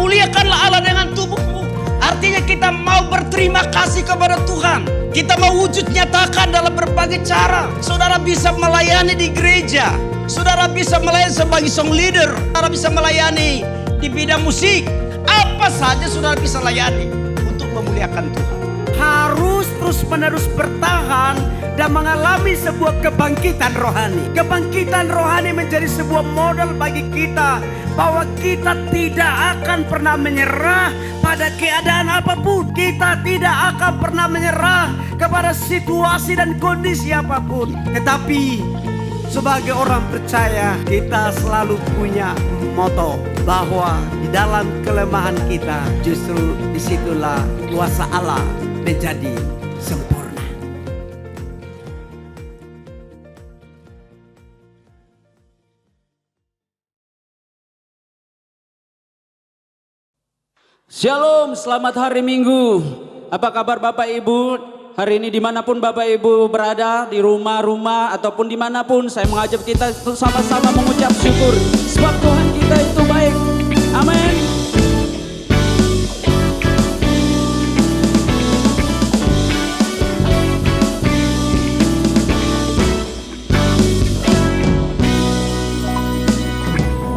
Muliakanlah Allah dengan tubuhmu. Artinya kita mau berterima kasih kepada Tuhan. Kita mau wujud nyatakan dalam berbagai cara. Saudara bisa melayani di gereja. Saudara bisa melayani sebagai song leader. Saudara bisa melayani di bidang musik. Apa saja saudara bisa layani untuk memuliakan Tuhan. Harus terus-menerus bertahan dan mengalami sebuah kebangkitan rohani. Kebangkitan rohani menjadi sebuah model bagi kita bahwa kita tidak akan pernah menyerah pada keadaan apapun. Kita tidak akan pernah menyerah kepada situasi dan kondisi apapun. Tetapi sebagai orang percaya, kita selalu punya moto bahwa di dalam kelemahan kita justru disitulah kuasa Allah menjadi sempurna. Shalom, selamat hari Minggu. Apa kabar Bapak Ibu? Hari ini dimanapun Bapak Ibu berada, di rumah-rumah ataupun dimanapun, saya mengajak kita untuk sama-sama mengucap syukur. Sebab Tuhan kita itu baik. Amin.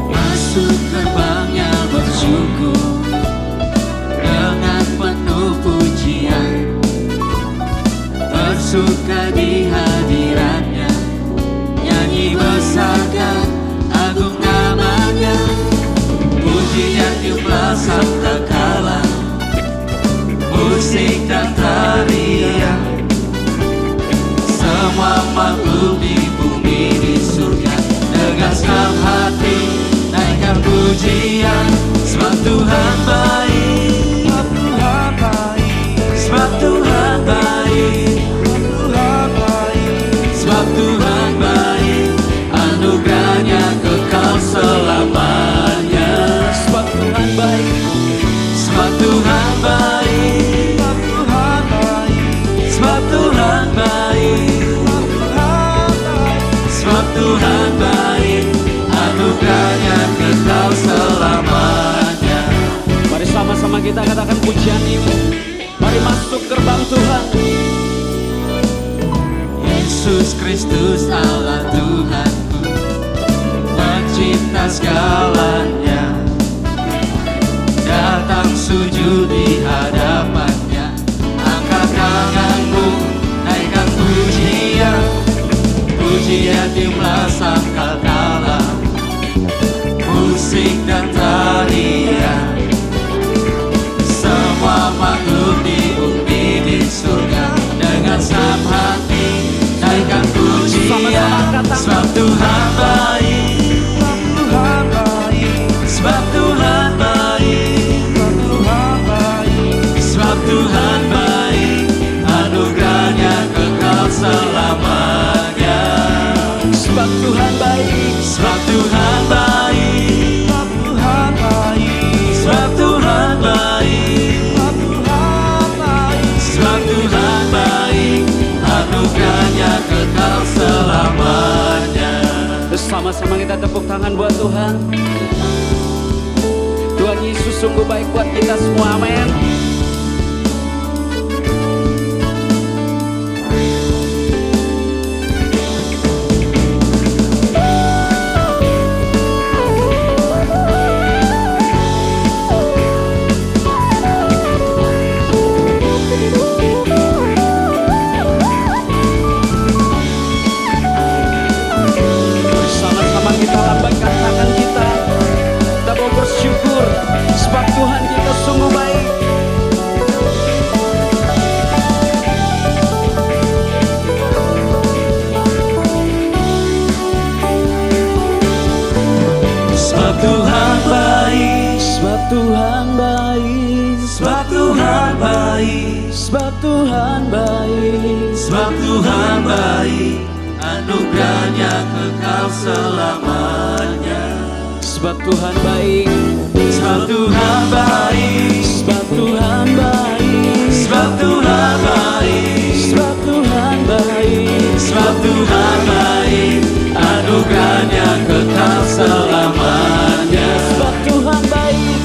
Masuk gerbangnya bersyukur dengan penuh pujian, bersuka di hadiratnya, nyanyi besarkan agung namanya, pujian tiuplah sangkakala, musik dan tarian, semua makhluk di bumi di surga dengan senang hati naikkan pujian. Sebab Tuhan baik, sebab Tuhan baik, sebab Tuhan baik, anugerahnya kekal selamanya. Sebab Tuhan baik, sebab Tuhan baik, sebab Tuhan baik, sebab Tuhan baik, anugerahnya kekal selamanya. mari sama-sama kita katakan pujian ini. Mari masuk gerbang Tuhan. Yesus Kristus Allah Tuhanku, pencipta segalanya, datang sujud di hadapannya, angkat tanganmu, naikkan pujian, pujian tiuplah sangkakala, musik dan tarian, semua makhluk di bumi di surga dengan senang hati naikkan pujian. Sebab Tuhan baik, sebab Tuhan baik, sebab Tuhan baik, anugerahnya kekal selamanya. Sebab Tuhan baik, sebab Tuhan baik, sebab Tuhan baik, sebab Tuhan baik, anugerahnya kekal selamanya. bersama-sama kita tepuk tangan buat Tuhan. Tuhan Yesus sungguh baik buat kita semua. Amin. Sama-sama kita lambaikan tangan kita. Kita mau bersyukur sebab Tuhan kita sungguh baik. Sebab Tuhan baik, Sebab Tuhan baik, sebab Tuhan baik, sebab Tuhan baik. sebab Tuhan baik, anugerahnya kekal selamanya. Sebab Tuhan baik, Sebab Tuhan baik, sebab Tuhan baik, sebab Tuhan baik, sebab Tuhan baik. sebab Tuhan baik, anugerahnya kekal selamanya. Sebab Tuhan baik,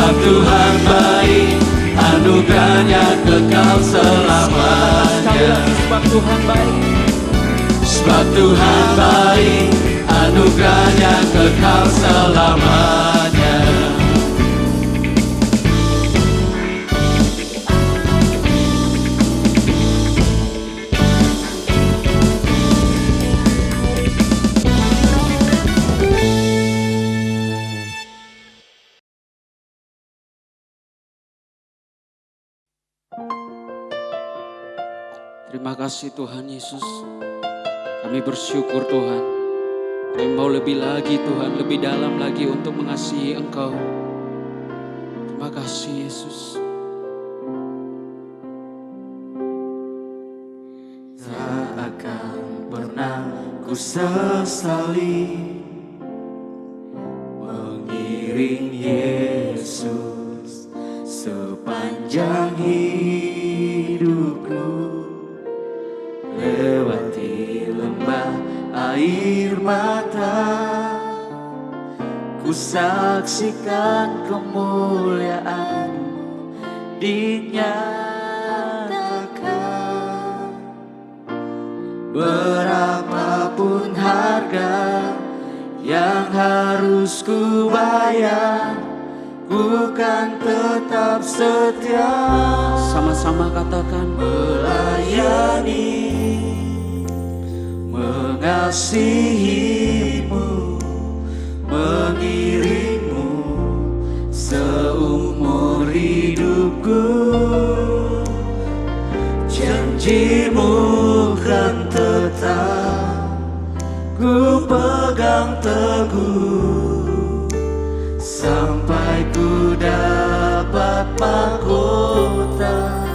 Sebab Tuhan baik, anugerahnya kekal selamanya. Sebab Tuhan baik, sebab Tuhan baik, anugerahnya kekal selamanya. terima kasih Tuhan Yesus. Kami bersyukur Tuhan. Kami mau lebih lagi Tuhan, lebih dalam lagi untuk mengasihi Engkau. Terima kasih Yesus. Tak akan pernah ku sesali mengiring Yesus sepanjang hidupku. Lewati lembah air mata, ku saksikan kemuliaan-Mu dinyatakan. Berapapun harga yang harus ku bayar, ku kan tetap setia. Sama-sama katakan, melayani, mengasihi-Mu, mengiring-Mu seumur hidupku. Janji-Mu kan tetap ku pegang teguh, sampai ku dapat mahkota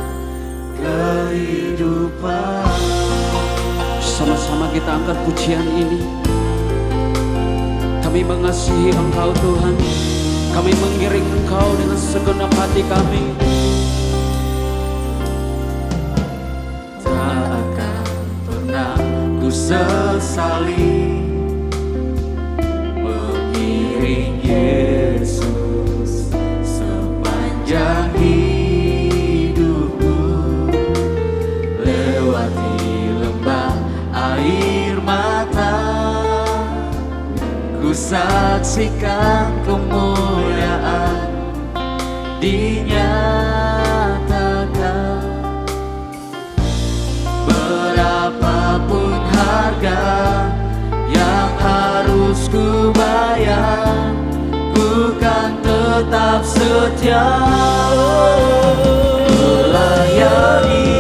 kehidupan. sama-sama kita angkat pujian ini. Kami mengasihi Engkau Tuhan. Kami mengiring Engkau dengan segenap hati kami. Tak akan pernah ku sesali mengiring Yesus sepanjang hidupku. Lewati lembah air mata, ku saksikan kemuliaan dinyatakan. Berapapun harga yang harus ku bayar, ku kan tetap setia. Melayani,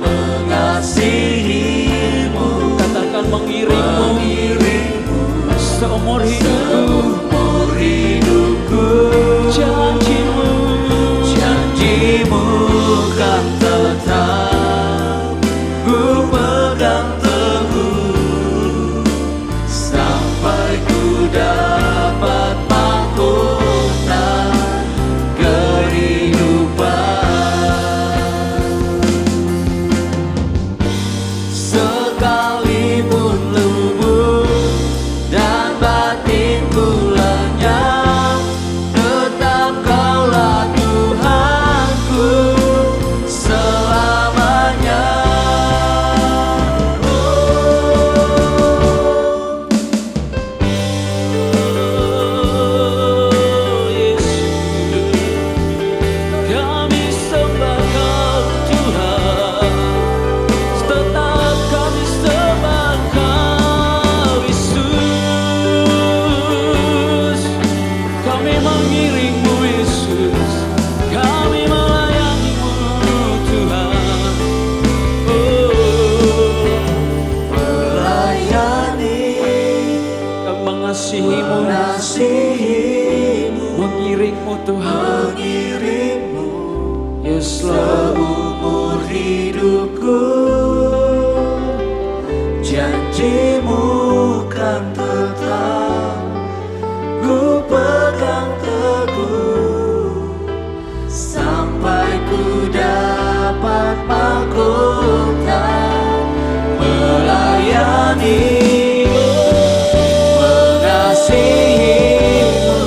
mengasihi-Mu, Katakan mengiring-Mu seumur hidupku. Janji-Mu, Janji-Mu kan tetap ku pegang teguh, sampai ku dapat mahkota kehidupan. Sekalipun lubuk dan batinku lenyap, tetap Kaulah Tuhanku selamanya. Oh Yesus, kami sembah Kau Tuhan. Tetap kami sembah Kau Yesus. Kami mengiring-Mu Yesus. Kami melayani-Mu Tuhan. Oh, Melayani, kami mengasihi-Mu, mengasihi-Mu, mengiring-Mu Tuhan. mengiring-Mu Yes Lord. seumur hidupku. Janji-Mu kan tetap ku pegang teguh, sampai ku dapat mahkota. Melayani, mengasihi-Mu,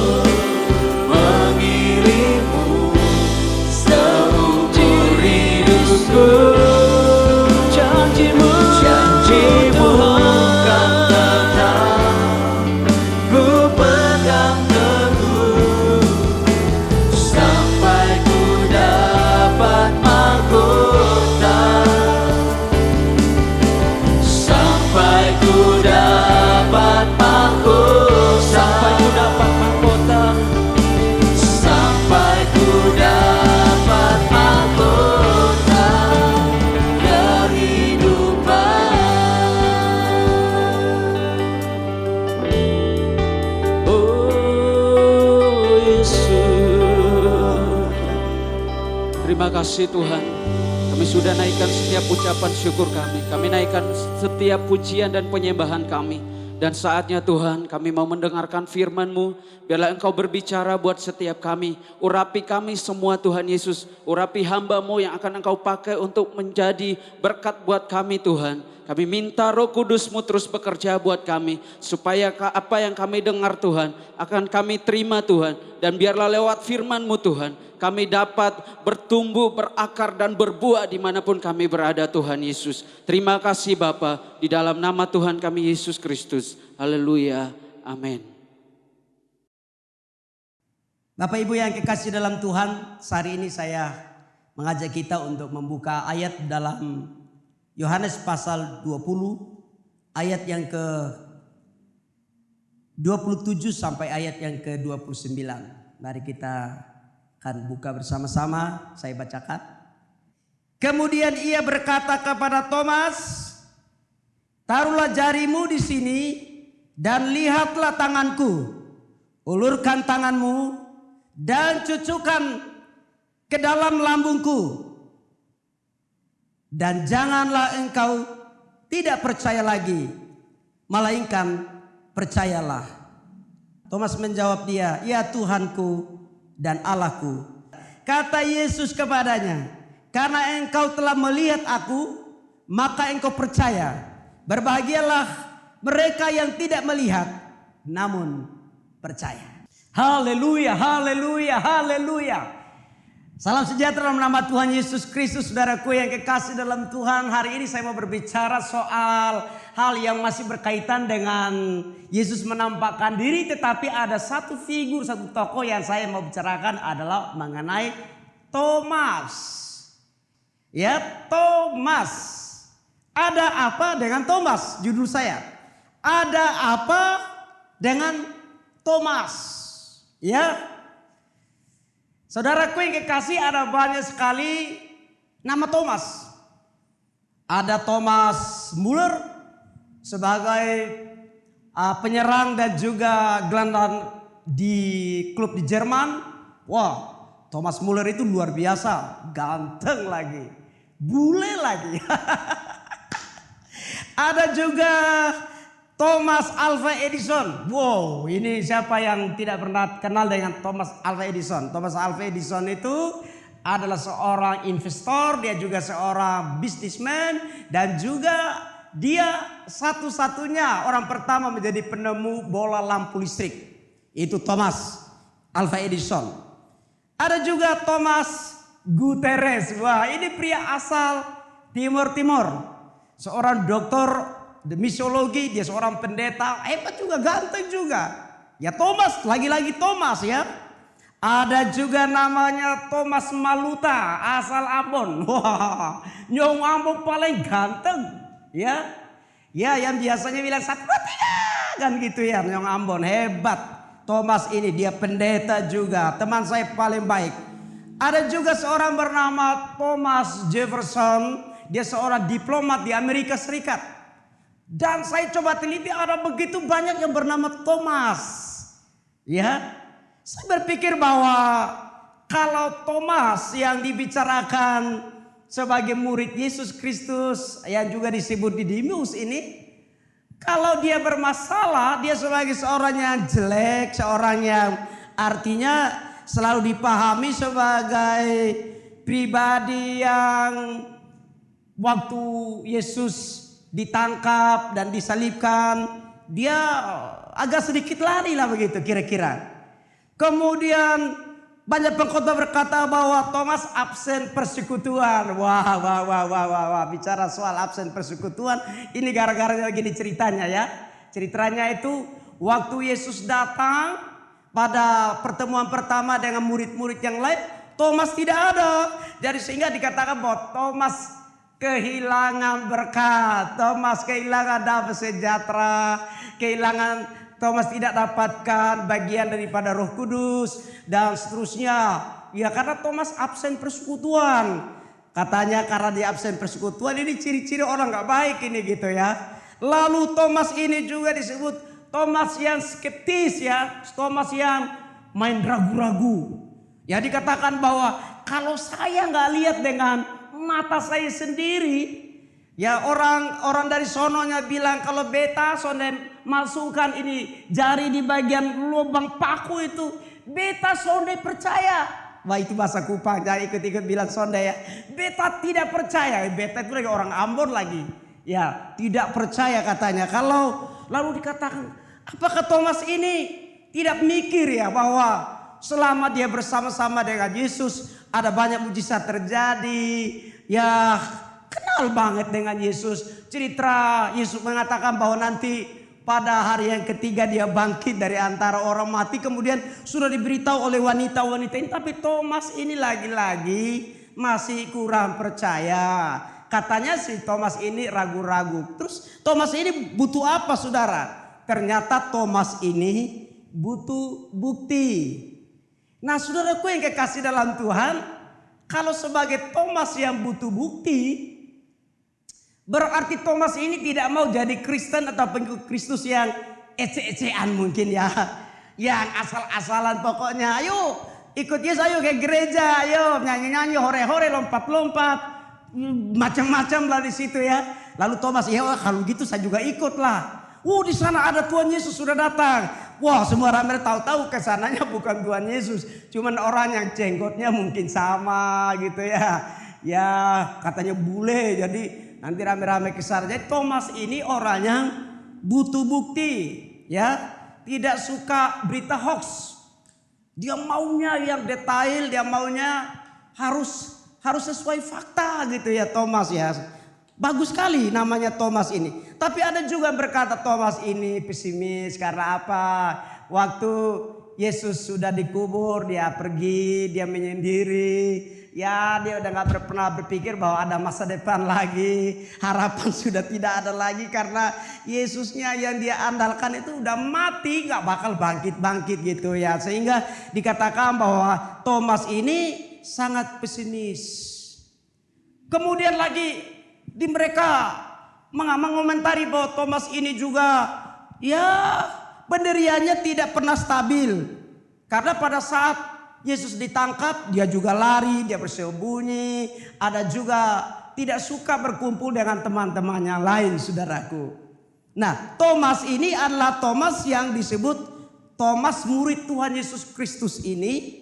Yesus. Terima kasih Tuhan. Kami sudah naikkan setiap ucapan syukur kami. Kami naikkan setiap pujian dan penyembahan kami. Dan saatnya Tuhan kami mau mendengarkan firman-Mu. Biarlah Engkau berbicara buat setiap kami. Urapi kami semua Tuhan Yesus. Urapi hamba-Mu yang akan Engkau pakai untuk menjadi berkat buat kami Tuhan. Kami minta Roh Kudus-Mu terus bekerja buat kami. Supaya apa yang kami dengar Tuhan akan kami terima Tuhan. Dan biarlah lewat firman-Mu Tuhan kami dapat bertumbuh, berakar dan berbuah dimanapun kami berada Tuhan Yesus. Terima kasih Bapa, di dalam nama Tuhan kami Yesus Kristus. Haleluya, amin. Bapak Ibu yang kekasih dalam Tuhan, hari ini saya mengajak kita untuk membuka ayat dalam Yohanes pasal 20, ayat yang ke 27 sampai ayat yang ke 29. Mari kita akan buka bersama-sama, saya bacakan. Kemudian ia berkata kepada Thomas, taruhlah jarimu di sini dan lihatlah tanganku. Ulurkan tanganmu dan cucukkan ke dalam lambungku. Dan janganlah engkau tidak percaya lagi, melainkan percayalah. Thomas menjawab dia, ya Tuhanku dan Allahku. Kata Yesus kepadanya, karena engkau telah melihat aku, maka engkau percaya. Berbahagialah mereka yang tidak melihat, namun percaya. Haleluya, haleluya, haleluya. Salam sejahtera dalam nama Tuhan Yesus Kristus. Saudaraku yang kekasih dalam Tuhan, hari ini saya mau berbicara soal hal yang masih berkaitan dengan Yesus menampakkan diri. Tetapi ada satu figur, satu tokoh yang saya mau bicarakan adalah mengenai Thomas. Ya, Thomas. Ada apa dengan Thomas? Judul saya. Ada apa dengan Thomas? Ya. Saudaraku yang kekasih, ada banyak sekali nama Thomas. Ada Thomas Müller sebagai penyerang dan juga gelandang di klub di Jerman. Wah, Thomas Müller itu luar biasa, ganteng lagi, bule lagi. Ada juga Thomas Alva Edison. Wow, ini siapa yang tidak pernah kenal dengan Thomas Alva Edison? Thomas Alva Edison itu adalah seorang investor, dia juga seorang businessman, dan juga dia satu-satunya orang pertama menjadi penemu bola lampu listrik. Itu Thomas Alva Edison. Ada juga Thomas Guterres. Wah, ini pria asal Timur Timur. Seorang doktor misiologi, dia seorang pendeta, hebat juga, ganteng juga. Ya Thomas, lagi-lagi Thomas ya. Ada juga namanya Thomas Maluta, asal Ambon. Wah, Nyong Ambon paling ganteng. Ya, ya yang biasanya bilang 1, 2, 3 kan gitu ya. Nyong Ambon hebat. Thomas ini dia pendeta juga, teman saya paling baik. Ada juga seorang bernama Thomas Jefferson, dia seorang diplomat di Amerika Serikat. Dan saya coba teliti, ada begitu banyak yang bernama Thomas. Ya, saya berpikir bahwa kalau Thomas yang dibicarakan sebagai murid Yesus Kristus yang juga disebut Didimus ini, kalau dia bermasalah, dia sebagai seorang yang jelek, seorang yang artinya selalu dipahami sebagai pribadi yang waktu Yesus ditangkap dan disalibkan, dia agak sedikit lari lah begitu kira-kira. Kemudian banyak pengkhotbah berkata bahwa Thomas absen persekutuan. Wah, bicara soal absen persekutuan, ini gara-gara gini ceritanya ya. Ceritanya itu waktu Yesus datang pada pertemuan pertama dengan murid-murid yang lain, Thomas tidak ada. Jadi sehingga dikatakan bahwa Thomas kehilangan berkat, Thomas kehilangan damai sejahtera, kehilangan, Thomas tidak dapatkan bagian daripada Roh Kudus dan seterusnya. Ya karena Thomas absen persekutuan. Katanya karena dia absen persekutuan, ini ciri-ciri orang gak baik ini gitu ya. Lalu Thomas ini juga disebut Thomas yang skeptis ya, Thomas yang main ragu-ragu. Ya dikatakan bahwa kalau saya nggak lihat dengan mata saya sendiri, ya orang dari sononya bilang kalau beta sonde masukkan ini jari di bagian lubang paku itu, beta sonde percaya. Wah itu bahasa Kupang, jangan ikut-ikut bilang sonde ya. Beta tidak percaya, beta itu lagi orang Ambon lagi. Ya tidak percaya katanya. Kalau lalu dikatakan, apakah Thomas ini tidak mikir ya bahwa selama dia bersama-sama dengan Yesus ada banyak mujizat terjadi. Ya kenal banget dengan Yesus. Cerita Yesus mengatakan bahwa nanti pada hari yang ketiga dia bangkit dari antara orang mati. Kemudian sudah diberitahu oleh wanita-wanita ini. Tapi Thomas ini lagi-lagi masih kurang percaya. Katanya si Thomas ini ragu-ragu. Terus Thomas ini butuh apa saudara? Ternyata Thomas ini butuh bukti. Nah saudaraku yang kekasih dalam Tuhan, kalau sebagai Thomas yang butuh bukti, berarti Thomas ini tidak mau jadi Kristen atau pengikut Kristus yang ece-ecean mungkin ya. Yang asal-asalan pokoknya, ayo ikut Yesus, ayo ke gereja, ayo nyanyi-nyanyi, hore-hore, lompat-lompat, macam-macam lah di situ ya. Lalu Thomas, ya kalau gitu saya juga ikut lah. Di sana ada Tuhan Yesus sudah datang. Wah semua ramai tahu-tahu kesananya bukan Tuhan Yesus. Cuman orang yang jenggotnya mungkin sama gitu ya. Ya katanya bule, jadi nanti rame-rame kesana. Jadi Thomas ini orang yang butuh bukti. Ya, tidak suka berita hoax. Dia maunya yang detail, dia maunya harus sesuai fakta gitu ya Thomas ya. Bagus sekali namanya Thomas ini. Tapi ada juga berkata Thomas ini pesimis karena apa? Waktu Yesus sudah dikubur, dia pergi, dia menyendiri. Ya dia udah gak pernah berpikir bahwa ada masa depan lagi. Harapan sudah tidak ada lagi karena Yesusnya yang dia andalkan itu udah mati, gak bakal bangkit-bangkit gitu ya. Sehingga dikatakan bahwa Thomas ini sangat pesimis. Kemudian lagi di mereka mengomentari bahwa Thomas ini juga ya pendiriannya tidak pernah stabil. Karena pada saat Yesus ditangkap dia juga lari, dia bersembunyi. Ada juga tidak suka berkumpul dengan teman-temannya lain saudaraku. Nah Thomas ini adalah Thomas yang disebut Thomas murid Tuhan Yesus Kristus ini.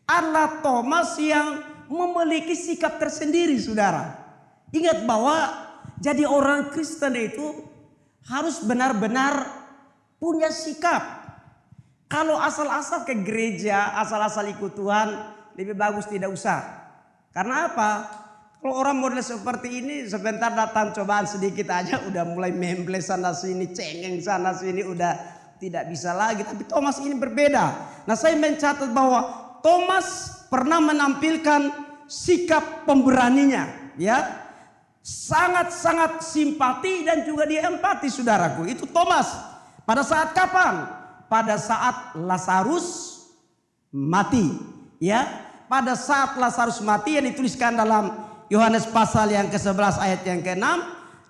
Adalah Thomas yang memiliki sikap tersendiri saudara. Ingat bahwa jadi orang Kristen itu harus benar-benar punya sikap. Kalau asal-asal ke gereja, asal-asal ikut Tuhan, lebih bagus tidak usah. Karena apa? Kalau orang model seperti ini sebentar datang cobaan sedikit aja udah mulai membles sana sini, cengeng sana sini, udah tidak bisa lagi. Tapi Thomas ini berbeda. Nah saya mencatat bahwa Thomas pernah menampilkan sikap pemberaninya, ya. Sangat-sangat simpati dan juga dia empati saudaraku. Itu Thomas. Pada saat kapan? Pada saat Lazarus mati. Ya, pada saat Lazarus mati yang dituliskan dalam Yohanes pasal yang ke-11 ayat yang ke-6.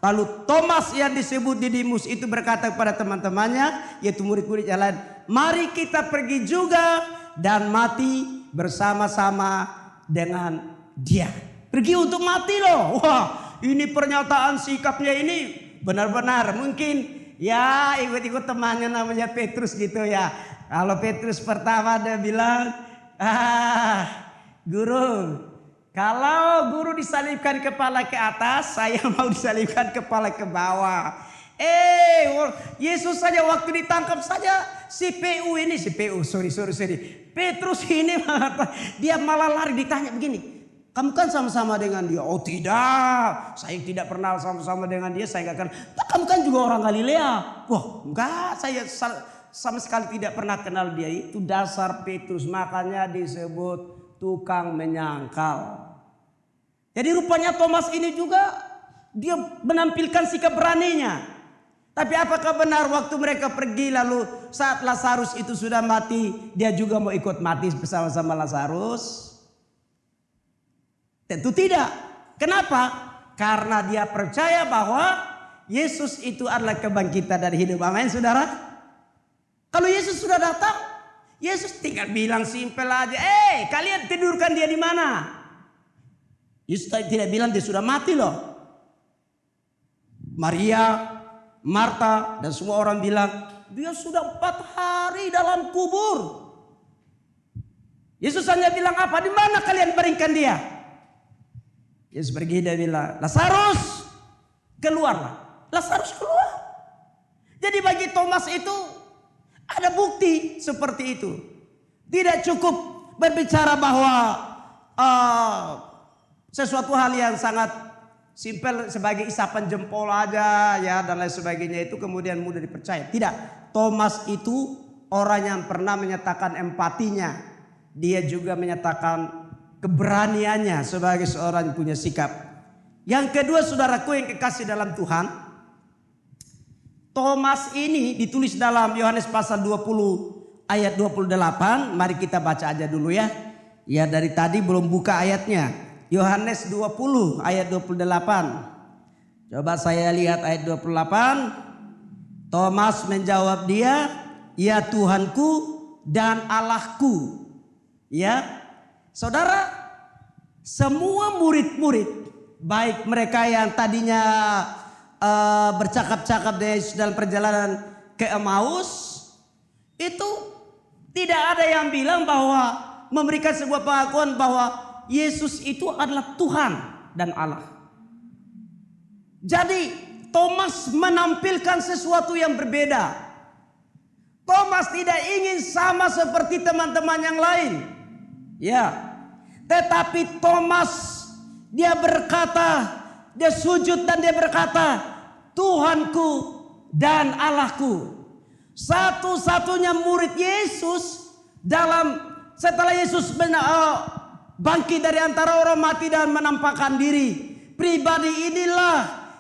Lalu Thomas yang disebut Didimus itu berkata kepada teman-temannya, yaitu murid-murid yang lain, mari kita pergi juga dan mati bersama-sama dengan dia. Pergi untuk mati loh. Wah, ini pernyataan sikapnya ini benar-benar mungkin ya ikut-ikut temannya namanya Petrus gitu ya. Kalau Petrus pertama dia bilang, guru, kalau guru disalibkan kepala ke atas, saya mau disalibkan kepala ke bawah. Yesus saja waktu ditangkap saja Petrus ini dia malah lari, ditanya begini, kamu kan sama-sama dengan dia. Oh tidak, saya tidak pernah sama-sama dengan dia, saya gak kenal. Kamu kan juga orang Galilea. Wah enggak, saya sama sekali tidak pernah kenal dia. Itu dasar Petrus, makanya disebut tukang menyangkal. Jadi rupanya Thomas ini juga dia menampilkan sikap beraninya. Tapi apakah benar waktu mereka pergi lalu saat Lazarus itu sudah mati, dia juga mau ikut mati bersama-sama Lazarus? Tentu tidak. Kenapa? Karena dia percaya bahwa Yesus itu adalah kebangkitan dari hidup. Amin saudara. Kalau Yesus sudah datang, Yesus tinggal bilang simpel aja, kalian tidurkan dia di mana? Yesus tidak bilang dia sudah mati loh. Maria, Marta, dan semua orang bilang, dia sudah 4 hari dalam kubur. Yesus hanya bilang apa? Di mana kalian baringkan dia? Yesus pergi, dia bilang, Lazarus, keluarlah. Lazarus keluar. Jadi bagi Thomas itu ada bukti seperti itu. Tidak cukup berbicara bahwa sesuatu hal yang sangat simpel sebagai isapan jempol aja ya dan lain sebagainya itu kemudian mudah dipercaya. Tidak. Thomas itu orang yang pernah menyatakan empatinya. Dia juga menyatakan keberaniannya sebagai seorang yang punya sikap. Yang kedua, saudaraku yang kekasih dalam Tuhan, Thomas ini ditulis dalam Yohanes pasal 20 ayat 28. Mari kita baca aja dulu ya. Ya dari tadi belum buka ayatnya. Yohanes 20 ayat 28. Coba saya lihat ayat 28. Thomas menjawab dia, ya Tuhanku dan Allahku. Ya, saudara, semua murid-murid, baik mereka yang tadinya bercakap-cakap dalam perjalanan ke Emmaus, itu tidak ada yang bilang bahwa memberikan sebuah pengakuan bahwa Yesus itu adalah Tuhan dan Allah. Jadi Thomas menampilkan sesuatu yang berbeda. Thomas tidak ingin sama seperti teman-teman yang lain. Ya, tetapi Thomas dia berkata, dia sujud dan dia berkata, Tuhanku dan Allahku. Satu-satunya murid Yesus setelah Yesus bangkit dari antara orang mati dan menampakkan diri. Pribadi inilah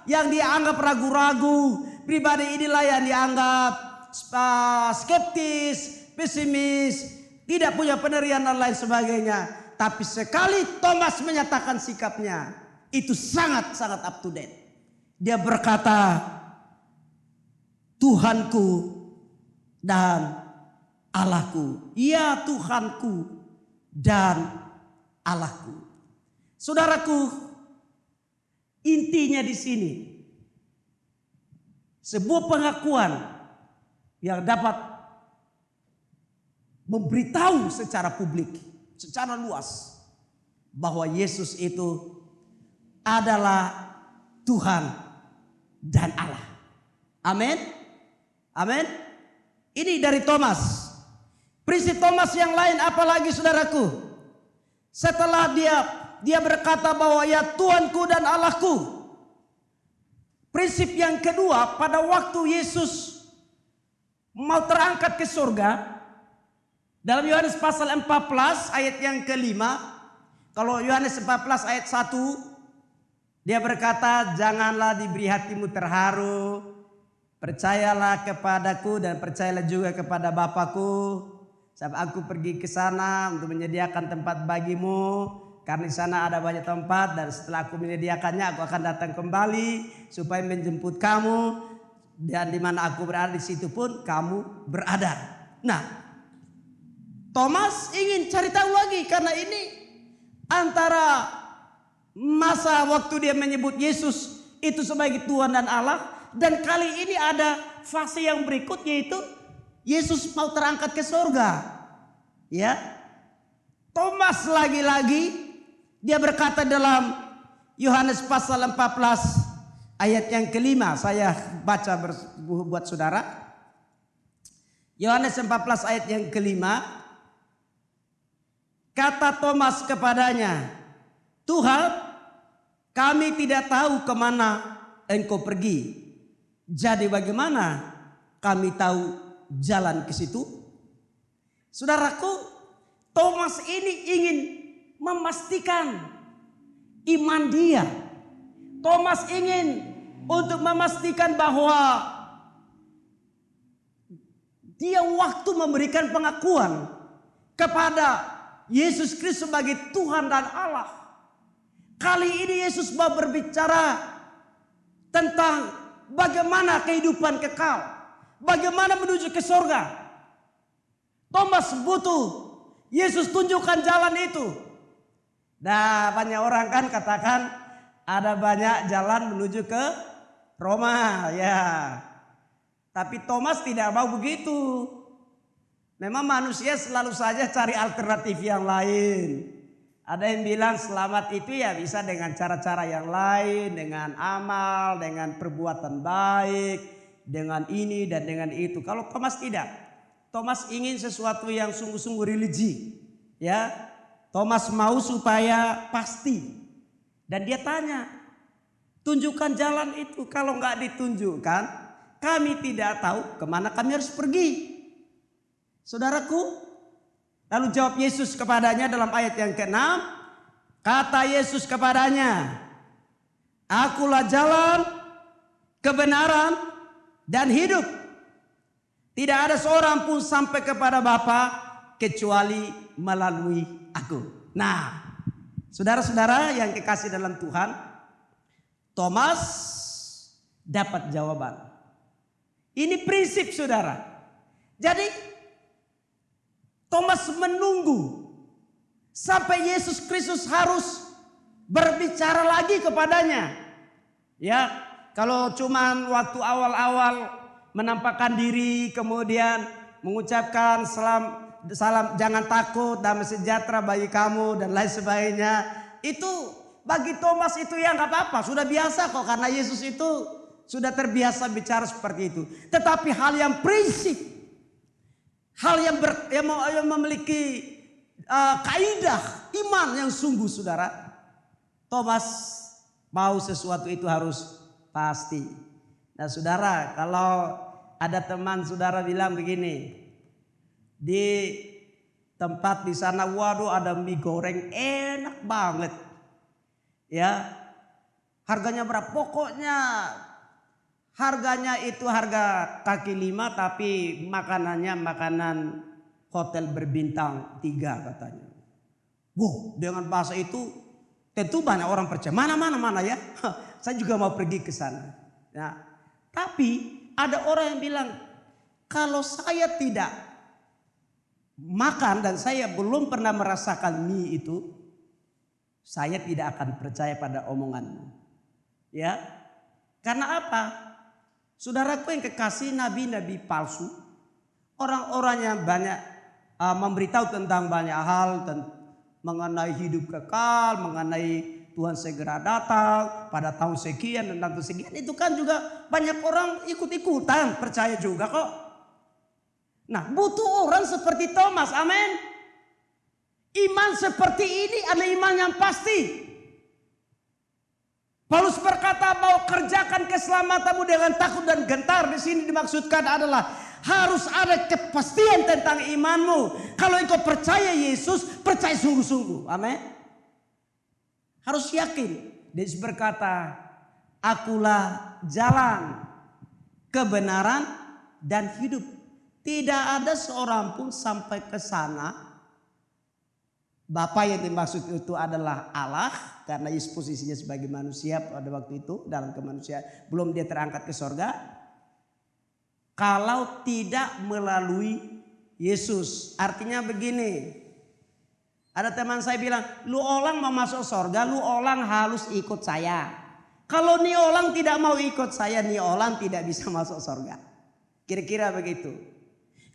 yang dianggap ragu-ragu. Pribadi inilah yang dianggap skeptis, pesimis, tidak punya pendirian dan lain sebagainya. Tapi sekali Thomas menyatakan sikapnya, itu sangat-sangat up to date. Dia berkata, Tuhanku dan Allahku. Ya Tuhanku dan Allahku. Saudaraku, intinya di sini sebuah pengakuan yang dapat memberitahu secara publik, secara luas bahwa Yesus itu adalah Tuhan dan Allah. Amin. Amin. Ini dari Thomas. Prinsip Thomas yang lain apalagi saudaraku? Setelah dia berkata bahwa ya Tuhanku dan Allahku. Prinsip yang kedua, pada waktu Yesus mau terangkat ke surga, dalam Yohanes pasal 14 ayat yang kelima, kalau Yohanes 14 ayat 1, dia berkata, janganlah diberi hatimu terharu, percayalah kepadaku dan percayalah juga kepada Bapakku. Sebab aku pergi ke sana untuk menyediakan tempat bagimu. Karena di sana ada banyak tempat dan setelah aku menyediakannya aku akan datang kembali supaya menjemput kamu. Dan di mana aku berada di situ pun kamu berada. Nah, Thomas ingin cari tahu lagi karena ini antara masa waktu dia menyebut Yesus itu sebagai Tuhan dan Allah, dan kali ini ada fase yang berikutnya yaitu Yesus mau terangkat ke surga. Ya. Thomas lagi-lagi dia berkata dalam Yohanes pasal 14 ayat yang kelima. Saya baca buat saudara. Yohanes 14 ayat yang kelima. Kata Thomas kepadanya, Tuhan, kami tidak tahu kemana engkau pergi. Jadi bagaimana kami tahu jalan ke situ? Saudaraku, Thomas ini ingin memastikan iman dia. Thomas ingin untuk memastikan bahwa dia waktu memberikan pengakuan kepada Yesus Kristus sebagai Tuhan dan Allah. Kali ini Yesus mau berbicara tentang bagaimana kehidupan kekal. Bagaimana menuju ke surga. Thomas butuh Yesus tunjukkan jalan itu. Nah, banyak orang kan katakan ada banyak jalan menuju ke Roma, ya. Tapi Thomas tidak mau begitu. Memang manusia selalu saja cari alternatif yang lain. Ada yang bilang selamat itu ya bisa dengan cara-cara yang lain, dengan amal, dengan perbuatan baik, dengan ini dan dengan itu. Kalau Thomas tidak. Thomas ingin sesuatu yang sungguh-sungguh religi. Ya. Thomas mau supaya pasti. Dan dia tanya, tunjukkan jalan itu. Kalau nggak ditunjukkan, kami tidak tahu kemana kami harus pergi. Saudaraku, lalu jawab Yesus kepadanya dalam ayat yang ke-6. Kata Yesus kepadanya, Akulah jalan, kebenaran, dan hidup. Tidak ada seorang pun sampai kepada Bapa kecuali melalui Aku. Nah, saudara-saudara yang kekasih dalam Tuhan, Thomas dapat jawaban. Ini prinsip saudara. Jadi Thomas menunggu sampai Yesus Kristus harus berbicara lagi kepadanya. Ya, kalau cuman waktu awal-awal menampakkan diri kemudian mengucapkan salam jangan takut, damai sejahtera bagi kamu dan lain sebagainya, itu bagi Thomas itu ya nggak apa-apa, sudah biasa kok karena Yesus itu sudah terbiasa bicara seperti itu. Tetapi hal yang prinsip, hal yang memiliki kaidah iman yang sungguh saudara, Thomas mau sesuatu itu harus pasti. Nah saudara, kalau ada teman saudara bilang begini, di tempat di sana waduh ada mie goreng enak banget, ya harganya berapa? Pokoknya harganya itu harga kaki 5 tapi makanannya makanan hotel berbintang 3 katanya. Wow, dengan bahasa itu tentu banyak orang percaya. Mana ya. Saya juga mau pergi ke sana. Nah, tapi ada orang yang bilang kalau saya tidak makan dan saya belum pernah merasakan mie itu, saya tidak akan percaya pada omonganmu. Ya, karena apa? Saudaraku yang kekasih, nabi-nabi palsu, orang-orang yang banyak memberitahu tentang banyak hal mengenai hidup kekal, mengenai Tuhan segera datang pada tahun sekian dan tahun sekian, itu kan juga banyak orang ikut-ikutan percaya juga kok. Nah, butuh orang seperti Thomas, amin. Iman seperti ini adalah iman yang pasti. Paulus berkata bahwa kerjakan keselamatanmu dengan takut dan gentar. Di sini dimaksudkan adalah harus ada kepastian tentang imanmu. Kalau engkau percaya Yesus, percaya sungguh-sungguh. Amin. Harus yakin. Yesus berkata, Akulah jalan, kebenaran, dan hidup. Tidak ada seorang pun sampai ke sana. Bapa yang dimaksud itu adalah Allah, karena Yesus posisinya sebagai manusia pada waktu itu dalam kemanusiaan, belum dia terangkat ke sorga. Kalau tidak melalui Yesus, artinya begini. Ada teman saya bilang, lu orang mau masuk sorga, lu orang harus ikut saya. Kalau nih orang tidak mau ikut saya, nih orang tidak bisa masuk sorga. Kira-kira begitu.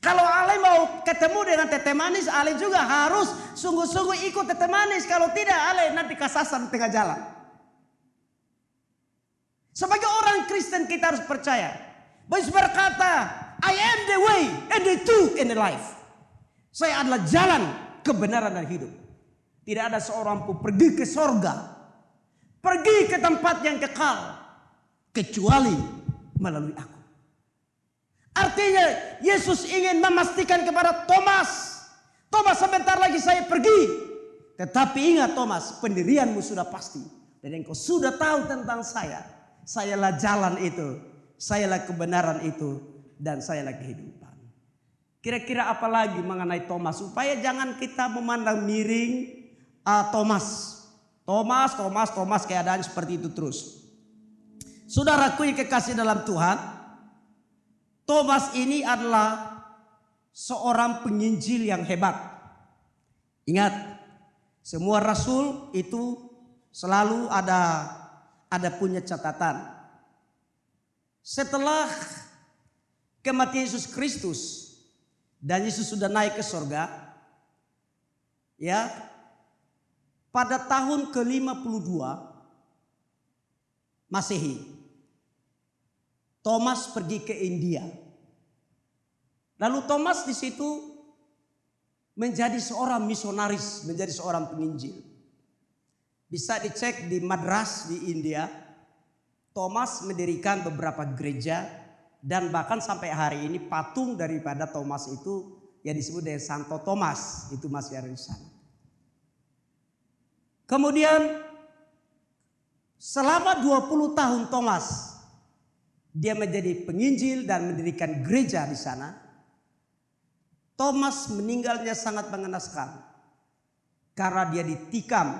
Kalau Ale mau ketemu dengan tete manis, Ale juga harus sungguh-sungguh ikut tete manis. Kalau tidak, Ale nanti kesasar di tengah jalan. Sebagai orang Kristen kita harus percaya. Yesus berkata, I am the way and the truth and the life. Saya adalah jalan, kebenaran dan hidup. Tidak ada seorang pun pergi ke sorga, pergi ke tempat yang kekal, kecuali melalui aku. Artinya Yesus ingin memastikan kepada Thomas, Thomas sebentar lagi saya pergi. Tetapi ingat Thomas, pendirianmu sudah pasti. Dan engkau sudah tahu tentang saya. Sayalah jalan itu, sayalah kebenaran itu, dan sayalah kehidupan. Kira-kira apa lagi mengenai Thomas? Supaya jangan kita memandang miring Thomas. Thomas keadaan seperti itu terus. Saudaraku yang kekasih dalam Tuhan, Thomas ini adalah seorang penginjil yang hebat. Ingat, semua rasul itu selalu ada punya catatan. Setelah kematian Yesus Kristus dan Yesus sudah naik ke surga, ya, pada tahun ke-52 Masehi, Thomas pergi ke India. Lalu Thomas di situ menjadi seorang misionaris, menjadi seorang penginjil. Bisa dicek di Madras di India. Thomas mendirikan beberapa gereja dan bahkan sampai hari ini patung daripada Thomas itu yang disebut dengan Santo Thomas itu masih ada di sana. Kemudian selama 20 tahun Thomas dia menjadi penginjil dan mendirikan gereja di sana. Thomas meninggalnya sangat mengenaskan karena dia ditikam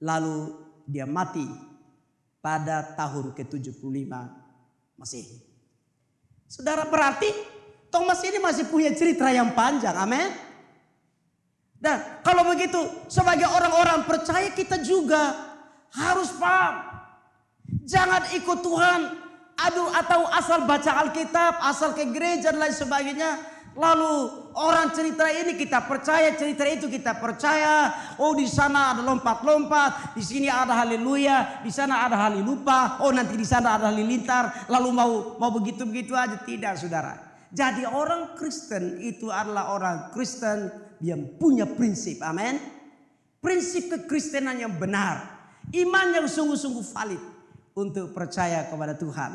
lalu dia mati pada tahun ke-75 Masehi. Saudara, berarti Thomas ini masih punya cerita yang panjang, amin. Dan kalau begitu sebagai orang-orang percaya kita juga harus paham. Jangan ikut Tuhan atau asal baca Alkitab, asal ke gereja dan lain sebagainya. Lalu orang cerita ini kita percaya, cerita itu kita percaya. Oh, di sana ada lompat-lompat, di sini ada haleluya, di sana ada halelupa. Oh, nanti di sana ada halilintar. Lalu mau begitu-begitu aja, tidak, saudara. Jadi orang Kristen itu adalah orang Kristen yang punya prinsip, amin. Prinsip kekristenan yang benar, iman yang sungguh-sungguh valid untuk percaya kepada Tuhan.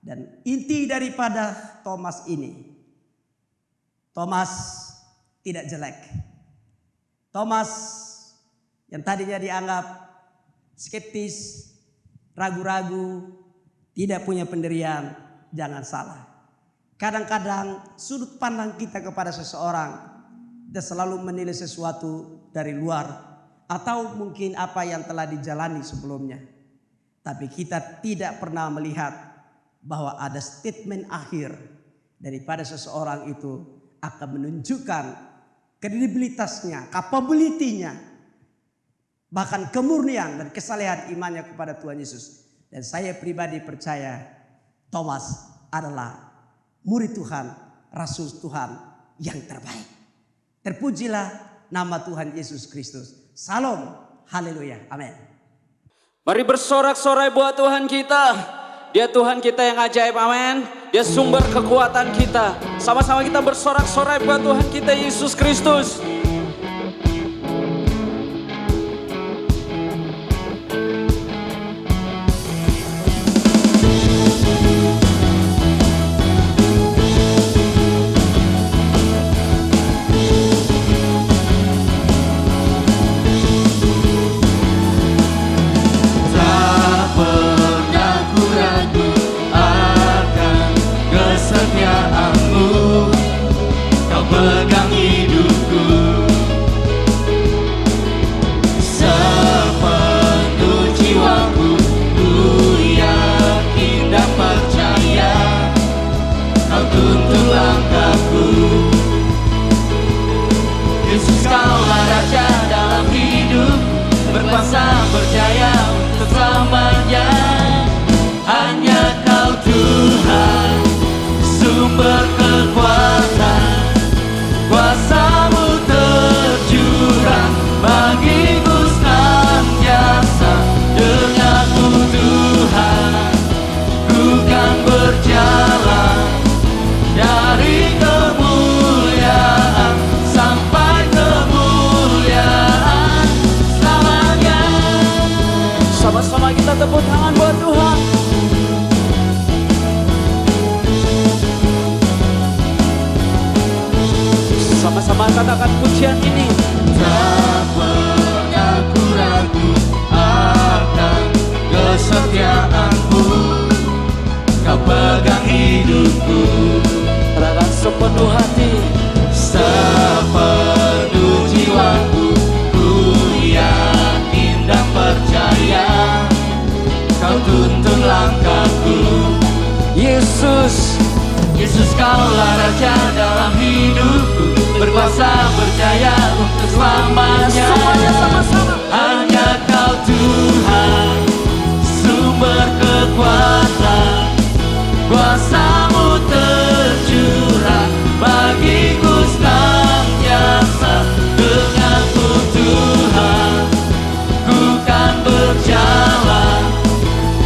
Dan inti daripada Thomas ini, Thomas tidak jelek. Thomas yang tadinya dianggap skeptis, ragu-ragu, tidak punya pendirian, jangan salah. Kadang-kadang sudut pandang kita kepada seseorang dan selalu menilai sesuatu dari luar atau mungkin apa yang telah dijalani sebelumnya. Tapi kita tidak pernah melihat bahwa ada statement akhir daripada seseorang itu akan menunjukkan kredibilitasnya, kapabilitinya, bahkan kemurnian dan kesalehan imannya kepada Tuhan Yesus. Dan saya pribadi percaya Thomas adalah murid Tuhan, rasul Tuhan yang terbaik. Terpujilah nama Tuhan Yesus Kristus. Salam, haleluya, amin. Mari bersorak-sorai buat Tuhan kita. Dia Tuhan kita yang ajaib, amin. Dia sumber kekuatan kita. Sama-sama kita bersorak-sorai buat Tuhan kita Yesus Kristus. Pegang hidupku sepenuh jiwaku, ku yakin dan percaya Kau tuntun langkahku. Yesus, Kaulah Raja dalam hidup, berkuasa berjaya untuk selamanya. Hanya Kau Tuhan, sumber kekuatan. Kuasa-Mu tercurah bagiku senantiasa. Denganmu Tuhan, ku kan berjalan dari kemuliaan sampai kemuliaan selamanya. Sama-sama kita tepuk tangan buat Tuhan. Sama-sama katakan pujian ini. Tak pernah ku ragu akan kesetiaan-Mu. Kau pegang hidupku, Katakan sepenuh hati, sepenuh jiwaku, ku yakin dan percaya Kau tuntun langkahku. Yesus, Yesus kaulah Raja dalam hidupku, berkuasa berjaya untuk selamanya. Semuanya sama-sama. Hanya Kau Tuhan, sumber kekuatan, kuasa-Mu tercurah bagiku senantiasa. Denganmu Tuhan, ku kan berjalan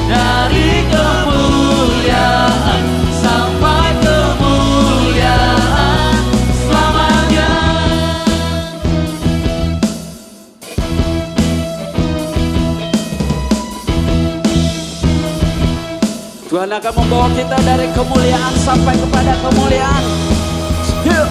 dari kemuliaan sampai kemuliaan selamanya. Tuhan akan membawa kita dari kemuliaan sampai kepada kemuliaan. Yuk.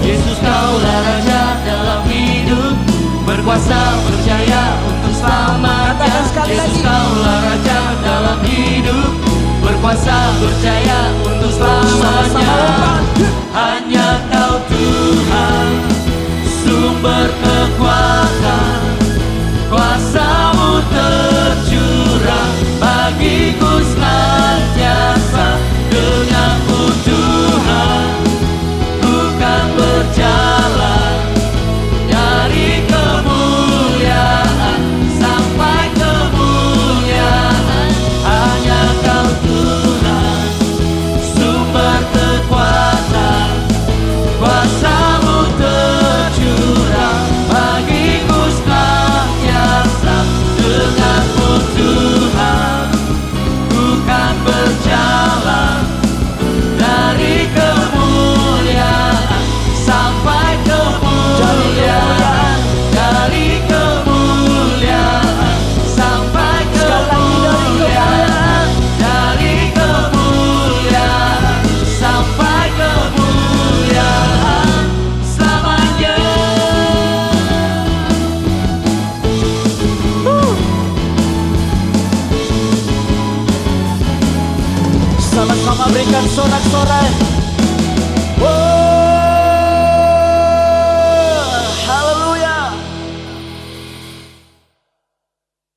Yesus kaulah Raja dalam hidupku, berkuasa berjaya untuk selamanya. Katakan sekali Yesus lagi. kaulah Raja dalam hidupku, berkuasa berjaya untuk Sama-sama selamanya. lompat. Hanya Kau Tuhan, sumber kekuatan, kuasa-Mu tercurah bagiku senantiasa. Denganmu Tuhan, ku kan berjalan dari kemuliaan sampai kemuliaan. Hanya Kau Tuhan, sumber kekuatan, kuasa-Mu tercurah bagiku senantiasa. Denganmu Tuhan, ku kan berjalan dari kemuliaan sampai kemuliaan, dari kemuliaan sampai kemuliaan, dari kemuliaan sampai kemuliaan selamanya. Sama-sama berikan sorak-sorai. Oh.